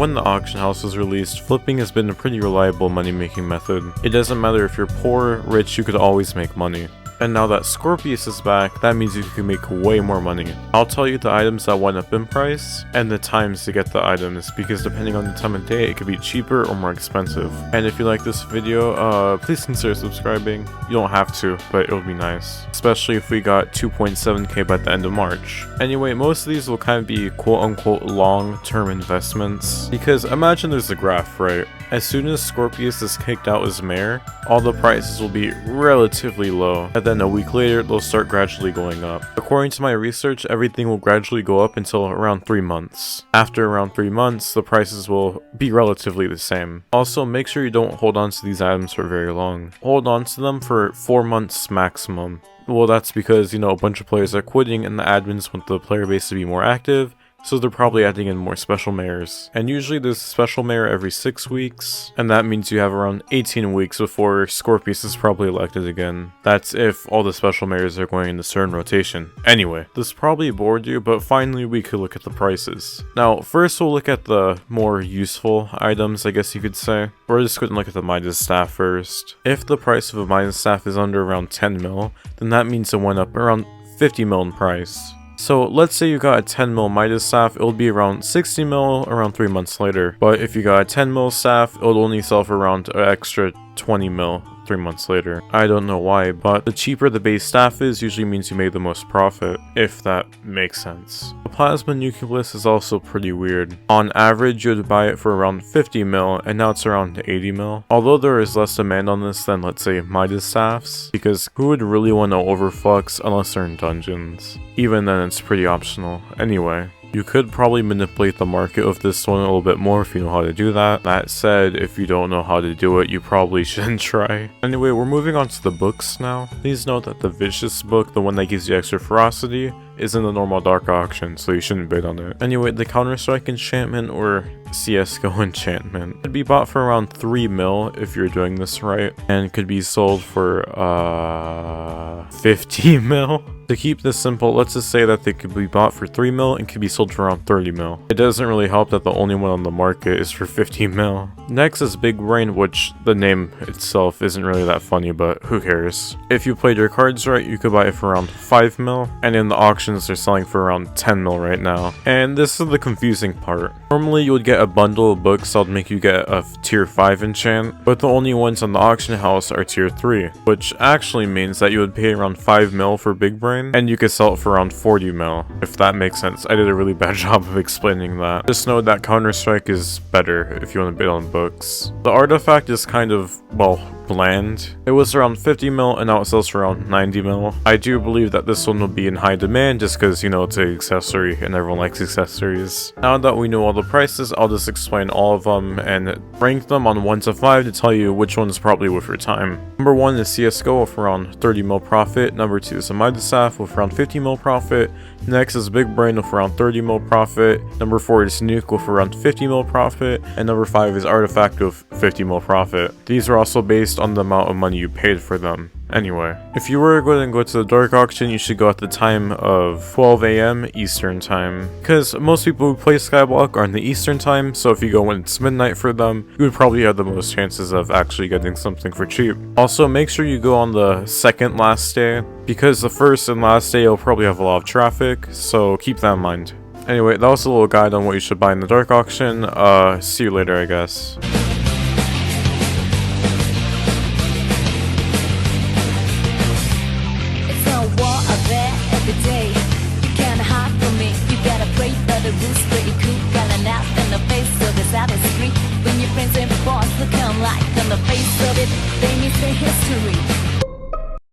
When the auction house was released, flipping has been a pretty reliable money-making method. It doesn't matter if you're poor, rich, you could always make money. And now that Scorpious is back, that means you can make way more money. I'll tell you the items that went up in price, and the times to get the items, because depending on the time of day, it could be cheaper or more expensive. And if you like this video, please consider subscribing. You don't have to, but it would be nice. Especially if we got 2.7k by the end of March. Anyway, most of these will kind of be quote-unquote long-term investments. Because imagine there's a graph, right? As soon as Scorpious is kicked out as mayor, all the prices will be relatively low, and then a week later they'll start gradually going up. According to my research, everything will gradually go up until around 3 months. After around 3 months, the prices will be relatively the same. Also, make sure you don't hold on to these items for very long. Hold on to them for 4 months maximum. Well, that's because, a bunch of players are quitting and the admins want the player base to be more active, so they're probably adding in more special mayors. And usually there's a special mayor every 6 weeks, and that means you have around 18 weeks before Scorpious is probably elected again. That's if all the special mayors are going in a certain rotation. Anyway, this probably bored you, but finally we could look at the prices. Now, first we'll look at the more useful items, I guess you could say. We're just going to look at the Midas staff first. If the price of a Midas staff is under around 10 mil, then that means it went up around 50 mil in price. So let's say you got a 10 mil Midas staff, it'll be around 60 mil around 3 months later. But if you got a 10 mil staff, it'll only sell for around an extra 20 mil 3 months later. I don't know why, but the cheaper the base staff is usually means you made the most profit, if that makes sense. The Plasma Nucleus is also pretty weird. On average, you would buy it for around 50 mil, and now it's around 80 mil. Although there is less demand on this than, let's say, Midas staffs, because who would really want to overflux unless they're in dungeons? Even then, it's pretty optional. Anyway, you could probably manipulate the market of this one a little bit more if you know how to do that. That said, if you don't know how to do it, you probably shouldn't try. Anyway, we're moving on to the books now. Please note that the Vicious book, the one that gives you extra ferocity, is in the normal dark auction, so you shouldn't bid on it. Anyway, the Counter-Strike enchantment, or CSGO enchantment, could be bought for around 3 mil if you're doing this right, and could be sold for 50 mil. To keep this simple, let's just say that they could be bought for 3 mil and could be sold for around 30 mil. It doesn't really help that the only one on the market is for 50 mil. Next is Big Brain, which the name itself isn't really that funny, but who cares. If you played your cards right, you could buy it for around 5 mil, and in the auctions they're selling for around 10 mil right now. And this is the confusing part. Normally you would get a bundle of books that would make you get a tier 5 enchant, but the only ones on the auction house are tier 3, which actually means that you would pay around 5 mil for Big Brain, and you could sell it for around 40 mil, if that makes sense. I did a really bad job of explaining that. Just know that Counter-Strike is better if you want to bid on books. The artifact is kind of, well, bland. It was around 50 mil and now it sells for around 90 mil. I do believe that this one will be in high demand just because, it's an accessory and everyone likes accessories. Now that we know all the prices, I'll just explain all of them and rank them on 1 to 5 to tell you which one is probably worth your time. Number 1 is CSGO with around 30 mil profit. Number 2 is a Midas staff with around 50 mil profit. Next is Big Brain with around 30 mil profit. Number 4 is Nuke with around 50 mil profit. And number 5 is Artifact with 50 mil profit. These are also based on the amount of money you paid for them. Anyway, if you were going to go to the dark auction, you should go at the time of 12 AM Eastern time. Because most people who play Skyblock are in the Eastern time, so if you go when it's midnight for them, you would probably have the most chances of actually getting something for cheap. Also, make sure you go on the second last day, because the first and last day you'll probably have a lot of traffic, so keep that in mind. Anyway, that was a little guide on what you should buy in the dark auction. See you later, I guess. When your friends and boss look on like on the face of it, they miss the history.